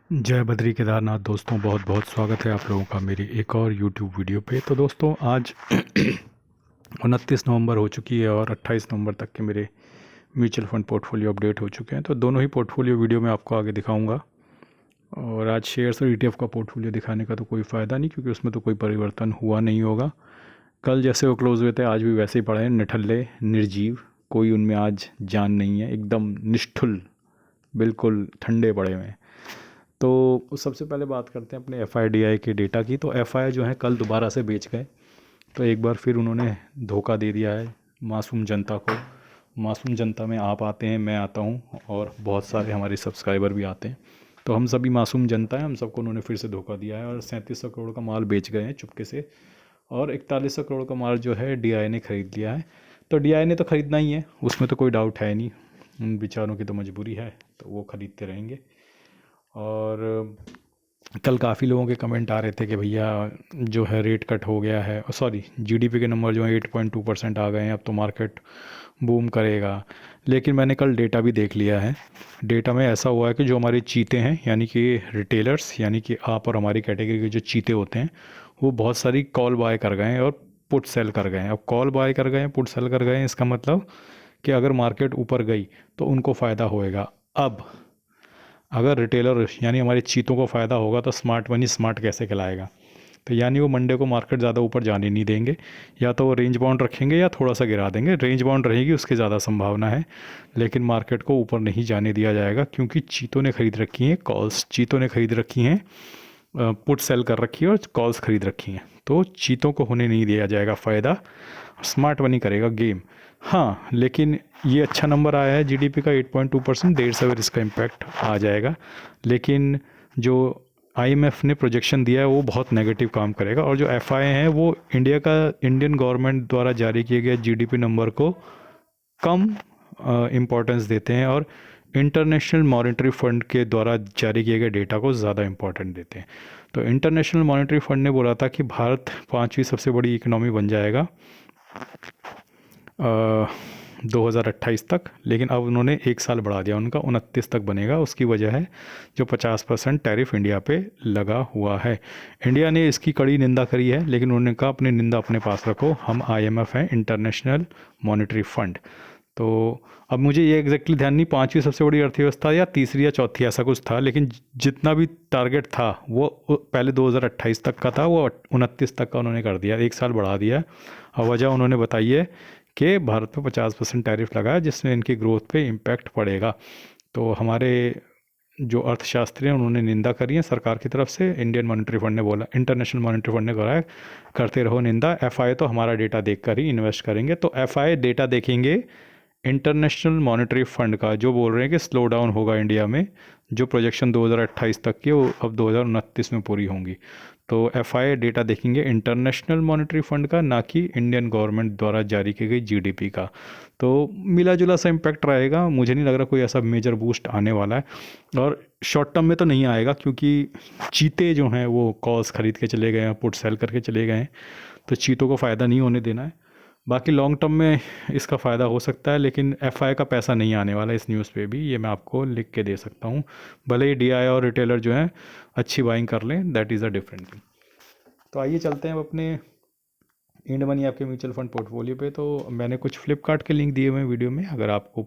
जय बद्री केदारनाथ दोस्तों, बहुत बहुत स्वागत है आप लोगों का मेरी एक और YouTube वीडियो पे। तो दोस्तों आज 29 नवंबर हो चुकी है और 28 नवंबर तक के मेरे म्यूचुअल फंड पोर्टफोलियो अपडेट हो चुके हैं। तो दोनों ही पोर्टफोलियो वीडियो में आपको आगे दिखाऊंगा। और आज शेयर्स और ETF का पोर्टफोलियो दिखाने का तो कोई फ़ायदा नहीं, क्योंकि उसमें तो कोई परिवर्तन हुआ नहीं होगा। कल जैसे वो क्लोज हुए थे आज भी वैसे ही पड़े हैं, निठल्ले निर्जीव। कोई उनमें आज जान नहीं है, एकदम निष्ठुल, बिल्कुल ठंडे पड़े हुए हैं। तो सबसे पहले बात करते हैं अपने FIDI के डेटा की। तो FI जो है कल दोबारा से बेच गए। तो एक बार फिर उन्होंने धोखा दे दिया है मासूम जनता को। मासूम जनता में आप आते हैं, मैं आता हूँ, और बहुत सारे हमारे सब्सक्राइबर भी आते हैं। तो हम सभी मासूम जनता हैं, हम सबको उन्होंने फिर से धोखा दिया है और 3700 करोड़ का माल बेच गए हैं चुपके से। और 4100 करोड़ का माल जो है DI ने ख़रीद लिया है। तो DI ने तो ख़रीदना ही है, उसमें तो कोई डाउट है नहीं। उन बेचारों की तो मजबूरी है, तो वो ख़रीदते रहेंगे। और कल काफ़ी लोगों के कमेंट आ रहे थे कि भैया जो है रेट कट हो गया है, सॉरी GDP के नंबर जो है 8.2% आ गए हैं, अब तो मार्केट बूम करेगा। लेकिन मैंने कल डेटा भी देख लिया है। डेटा में ऐसा हुआ है कि जो हमारे चीते हैं, यानी कि रिटेलर्स, यानी कि आप और हमारी कैटेगरी के जो चीते होते हैं, वो बहुत सारी कॉल बाय कर गए हैं और पुट सेल कर गए हैं। अब कॉल बाय कर गए हैं, पुट सेल कर गए हैं, इसका मतलब कि अगर मार्केट ऊपर गई तो उनको फ़ायदा होएगा। अब अगर रिटेलर यानी हमारे चीतों को फ़ायदा होगा तो स्मार्ट मनी स्मार्ट कैसे खिलाएगा। तो यानी वो मंडे को मार्केट ज़्यादा ऊपर जाने नहीं देंगे, या तो वो रेंज बाउंड रखेंगे या थोड़ा सा गिरा देंगे। रेंज बाउंड रहेगी उसकी ज़्यादा संभावना है, लेकिन मार्केट को ऊपर नहीं जाने दिया जाएगा, क्योंकि चीतों ने खरीद रखी हैं कॉल्स, चीतों ने खरीद रखी हैं, पुट सेल कर रखी है और कॉल्स खरीद रखी हैं। तो चीतों को होने नहीं दिया जाएगा फ़ायदा, स्मार्ट मनी करेगा गेम। हाँ, लेकिन ये अच्छा नंबर आया है GDP का 8.2%, देर सवेर इसका इम्पैक्ट आ जाएगा। लेकिन जो IMF ने प्रोजेक्शन दिया है वो बहुत नेगेटिव काम करेगा। और जो FI है वो इंडियन गवर्नमेंट द्वारा जारी किए गए GDP नंबर को कम इम्पोर्टेंस देते हैं, और इंटरनेशनल मॉनेटरी फंड के द्वारा जारी किए गए डेटा को ज़्यादा इम्पोर्टेंट देते हैं। तो इंटरनेशनल मॉनेटरी फंड ने बोला था कि भारत 5वीं सबसे बड़ी इकोनॉमी बन जाएगा 2028 तक, लेकिन अब उन्होंने एक साल बढ़ा दिया, उनका 29 तक बनेगा। उसकी वजह है जो 50% टैरिफ इंडिया पे लगा हुआ है। इंडिया ने इसकी कड़ी निंदा करी है, लेकिन उन्होंने कहा अपनी निंदा अपने पास रखो, हम IMF हैं, इंटरनेशनल मॉनेटरी फंड। तो अब मुझे ये एग्जैक्टली ध्यान नहीं 5वीं सबसे बड़ी अर्थव्यवस्था या तीसरी या चौथी ऐसा कुछ था, लेकिन जितना भी टारगेट था वो पहले 2028 तक का था, वो 29 तक का उन्होंने कर दिया, एक साल बढ़ा दिया। और वजह उन्होंने बताई है कि भारत पे 50% टैरिफ लगा है, जिसमें इनकी ग्रोथ पे इम्पैक्ट पड़ेगा। तो हमारे जो अर्थशास्त्री हैं उन्होंने निंदा करी है सरकार की तरफ से। इंडियन मॉनेटरी फंड ने बोला, इंटरनेशनल मॉनेटरी फंड ने कहा है करते रहो निंदा, FI तो हमारा डेटा देख कर ही इन्वेस्ट करेंगे। तो FI डेटा देखेंगे इंटरनेशनल मॉनेटरी फंड का, जो बोल रहे हैं कि स्लो डाउन होगा इंडिया में, जो प्रोजेक्शन 2028 तक की वो अब 2029 में पूरी होंगी। तो FI डेटा देखेंगे इंटरनेशनल मॉनेटरी फंड का, ना कि इंडियन गवर्नमेंट द्वारा जारी की गई GDP का। तो मिला जुला सा इम्पैक्ट रहेगा, मुझे नहीं लग रहा कोई ऐसा मेजर बूस्ट आने वाला है। और शॉर्ट टर्म में तो नहीं आएगा, क्योंकि चीते जो हैं वो कॉल्स खरीद के चले गए हैं, पुट सेल करके चले गए हैं, तो चीतों को फ़ायदा नहीं होने देना है। बाकी लॉन्ग टर्म में इसका फ़ायदा हो सकता है, लेकिन FI का पैसा नहीं आने वाला इस न्यूज़ पे भी, ये मैं आपको लिख के दे सकता हूँ। भले ही DI और रिटेलर जो हैं अच्छी बाइंग कर लें, that is a different thing. तो आइए चलते हैं अब अपने इंड मनी आपके म्यूचुअल फंड पोर्टफोलियो पे। तो मैंने कुछ फ्लिपकार्ट के लिंक दिए हुए हैं वीडियो में, अगर आपको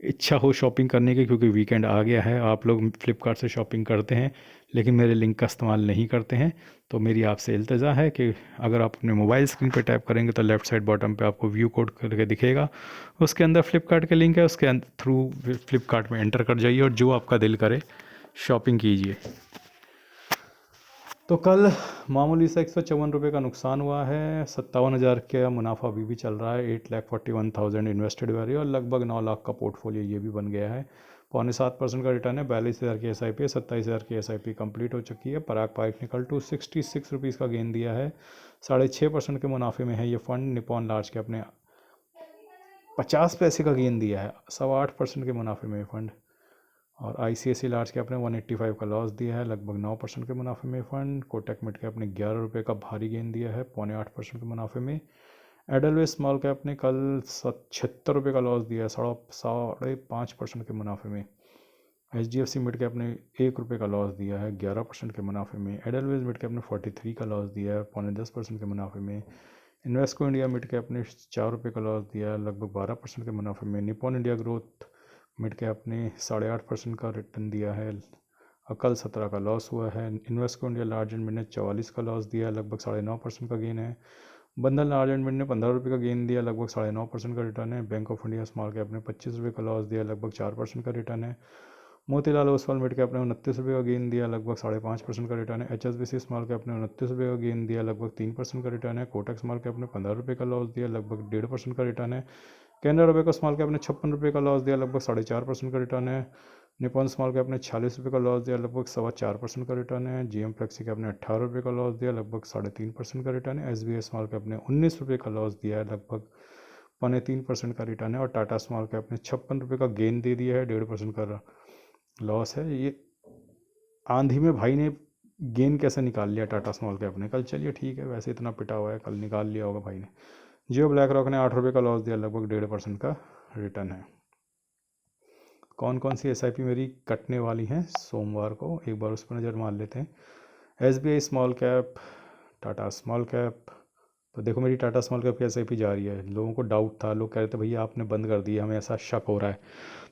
इच्छा हो शॉपिंग करने की, क्योंकि वीकेंड आ गया है। आप लोग फ्लिपकार्ट से शॉपिंग करते हैं लेकिन मेरे लिंक का इस्तेमाल नहीं करते हैं, तो मेरी आपसे इल्तिजा है कि अगर आप अपने मोबाइल स्क्रीन पर टैप करेंगे तो लेफ़्ट साइड बॉटम पे आपको व्यू कोड करके दिखेगा, उसके अंदर फ्लिपकार्ट के लिंक है, उसके थ्रू फ्लिपकार्ट में एंटर कर जाइए और जो आपका दिल करे शॉपिंग कीजिए। तो कल मामूली सा 154 रुपये का नुकसान हुआ है। 57,000 का मुनाफा अभी भी चल रहा है। 8,41,000 इन्वेस्टेड वैल्यू और लगभग 9 लाख का पोर्टफोलियो ये भी बन गया है। 0.7% का रिटर्न है। 42,000 की SIP है, 27,000 की SIP कंप्लीट हो चुकी है। पराग पाइक निकल टू 66 रुपीज़ का गेन दिया है। 6.5% के मुनाफे में है ये फंड। निपॉन लार्ज के अपने 50 पैसे का गेन दिया है। 8.25% के मुनाफे में ये फंड। और ICICI लार्ज कैप ने 185 का लॉस दिया है, लगभग 9% के मुनाफे में फंड। कोटक मिड कैप ने 11 रुपये का भारी गेन दिया है, 0.8% के मुनाफे में। एडलवेस स्मॉल कैप ने कल 76 रुपये का लॉस दिया है, 5.5% के मुनाफे में। HDFC मिड कैप ने ₹1 का लॉस दिया है 11% के मुनाफे में। एडलवेज मिड कैप ने 43 का लॉस दिया है 9.5% के मुनाफे में। इन्वेस्को इंडिया मिड कैप ने ₹4 का लॉस दिया है लगभग 12% के मुनाफे में। Nippon India growth mid cap ने 8.5% का रिटर्न दिया है, कल 17 का लॉस हुआ है। Invesco India large and mid ने 44 का लॉस दिया है, लगभग 9.5% का गेन है। बंधन लार्ज एंड मिड ने ₹15 का गेन दिया, लगभग 9.5% का रिटर्न है। Bank of India small cap ने ₹25 का लॉस दिया, लगभग 4% का रिटर्न है। मोतीलाल ओसवाल मिड कैप ने ₹29 का गेन दिया, लगभग 5.5% का रिटर्न है। HSBC स्मॉल कैप ने ₹29 का गेन दिया, लगभग 3% का रिटर्न है। कोटक स्मॉल कैप ने ₹15 का लॉस दिया, लगभग 1.5% का रिटर्न है। कैनरा रोबेको स्मॉल कैप ने ₹56 का लॉस दिया, लगभग 4.5% का रिटर्न है। निपॉन स्मॉल कैप ने ₹46 का लॉस दिया, लगभग 4.25% का रिटर्न है। GM फ्लेक्सी कैप ने ₹18 का लॉस दिया, लगभग 3.5% का रिटर्न है। SBI स्मॉल कैप ने ₹19 का लॉस दिया है, लगभग 3.25% का रिटर्न है। और टाटा स्मॉल कैप ने ₹56 का गेन दे दिया है, 1.5% का लॉस है। ये आंधी में भाई ने गेन कैसे निकाल लिया टाटा स्मॉल कैप ने कल? चलिए ठीक है, वैसे इतना पिटा हुआ है, कल निकाल लिया होगा भाई ने। जियो ब्लैक रॉक ने ₹8 का लॉस दिया, लगभग 1.5% का रिटर्न है। कौन कौन सी SIP मेरी कटने वाली हैं सोमवार को, एक बार उस पर नज़र मार लेते हैं। SBI small cap, Tata small cap. तो देखो मेरी टाटा स्मॉल कैप की SIP जा रही है। लोगों को डाउट था, लोग कह रहे थे भैया आपने बंद कर दिया, हमें ऐसा शक हो रहा है।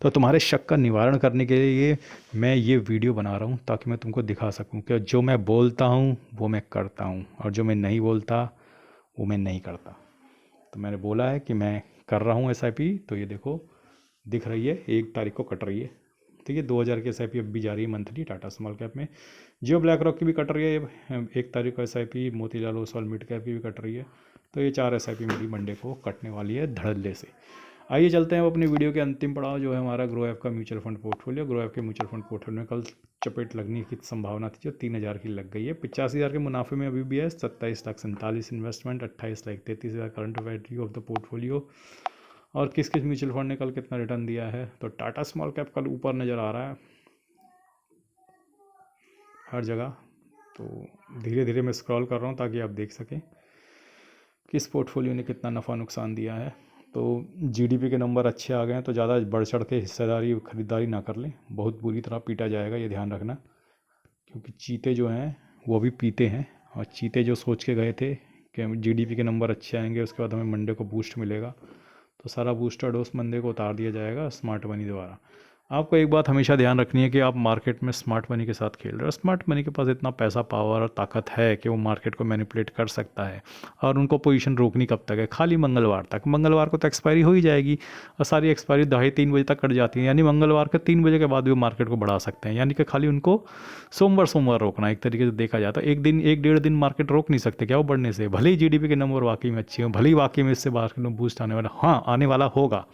तो तुम्हारे शक का निवारण करने के लिए मैं ये वीडियो बना रहा हूँ, ताकि मैं तुमको दिखा सकूँ कि जो मैं बोलता हूँ वो मैं करता हूँ, और जो मैं नहीं बोलता वो मैं नहीं करता। तो मैंने बोला है कि मैं कर रहा हूँ SIP, तो ये देखो दिख रही है, 1 तारीख को कट रही है। ठीक है, 2000 की SIP अब भी जा रही है मंथली टाटा स्मॉल कैप में। जियो ब्लैक रॉक की भी कट रही है 1 तारीख को SIP। Motilal Oswal mid cap की भी कट रही है। तो ये 4 SIP मेरी मंडे को कटने वाली है धड़ल्ले से। आइए चलते हैं अब अपनी वीडियो के अंतिम पड़ाव, जो है हमारा ग्रो ऐप का mutual fund portfolio. Grow app के म्यूचुअल फंड पोर्टफोलियो में कल चपेट लगने की संभावना थी, जो 3000 की लग गई है। 85,000 के मुनाफे में अभी भी है। 27,47,000 investment, 28,33,000 current value of the portfolio. और किस किस म्यूचुअल फंड ने कल कितना रिटर्न दिया है? तो टाटा स्मॉल कैप कल ऊपर नज़र आ रहा है हर जगह। तो धीरे धीरे मैं स्क्रॉल कर रहा हूँ ताकि आप देख सकें किस पोर्टफोलियो ने कितना नफ़ा नुकसान दिया है। तो GDP के नंबर अच्छे आ गए हैं, तो ज़्यादा बढ़ चढ़ के हिस्सेदारी खरीदारी ना कर लें, बहुत बुरी तरह पीटा जाएगा, ये ध्यान रखना। क्योंकि चीते जो हैं वो भी पीते हैं, और चीते जो सोच के गए थे कि GDP के नंबर अच्छे आएंगे, उसके बाद हमें मंडे को बूस्ट मिलेगा, तो सारा बूस्टर डोज मंदे को उतार दिया जाएगा स्मार्ट मनी द्वारा। आपको एक बात हमेशा ध्यान रखनी है कि आप मार्केट में स्मार्ट मनी के साथ खेल रहे हो। स्मार्ट मनी के पास इतना पैसा, पावर और ताकत है कि वो मार्केट को मैनिपुलेट कर सकता है, और उनको पोजीशन रोकनी कब तक है? खाली मंगलवार तक। मंगलवार को तो एक्सपायरी हो ही जाएगी, और सारी एक्सपायरी 2:30-3 बजे तक कट जाती है, यानी मंगलवार के 3 बजे के बाद भी वो मार्केट को बढ़ा सकते हैं। यानी कि खाली उनको सोमवार रोकना, एक तरीके से देखा जाता है। एक दिन, 1-1.5 दिन मार्केट रोक नहीं सकते क्या वो बढ़ने से? भले ही GDP के नंबर वाकई में अच्छे हों, भले ही वाकई में इससे मार्केट में बूस्ट आने वाला, हाँ आने वाला होगा,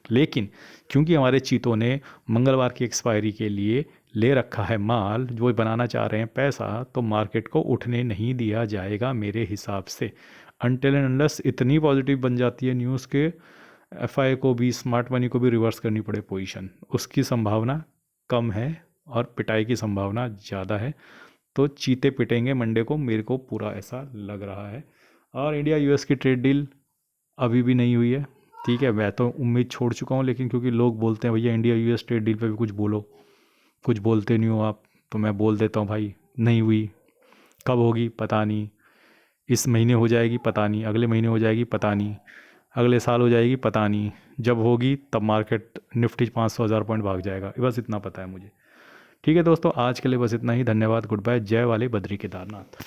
लेकिन क्योंकि हमारे चीतों ने मंगलवार की एक्सपायरी के लिए ले रखा है माल, जो बनाना चाह रहे हैं पैसा, तो मार्केट को उठने नहीं दिया जाएगा मेरे हिसाब से, अनटिल एंड अनलेस इतनी पॉजिटिव बन जाती है न्यूज़ के FI को भी, स्मार्ट मनी को भी रिवर्स करनी पड़े पोजीशन। उसकी संभावना कम है और पिटाई की संभावना ज़्यादा है। तो चीते पिटेंगे मंडे को, मेरे को पूरा ऐसा लग रहा है। और इंडिया US की ट्रेड डील अभी भी नहीं हुई है। ठीक है, मैं तो उम्मीद छोड़ चुका हूँ, लेकिन क्योंकि लोग बोलते हैं भैया इंडिया US ट्रेड डील पे भी कुछ बोलो, कुछ बोलते नहीं हो आप, तो मैं बोल देता हूँ भाई, नहीं हुई। कब होगी पता नहीं, इस महीने हो जाएगी पता नहीं, अगले महीने हो जाएगी पता नहीं, अगले साल हो जाएगी पता नहीं, जब होगी तब मार्केट निफ्टी 500,000 पॉइंट भाग जाएगा, बस इतना पता है मुझे। ठीक है दोस्तों, आज के लिए बस इतना ही। धन्यवाद, गुड बाय, जय वाले बद्री केदारनाथ।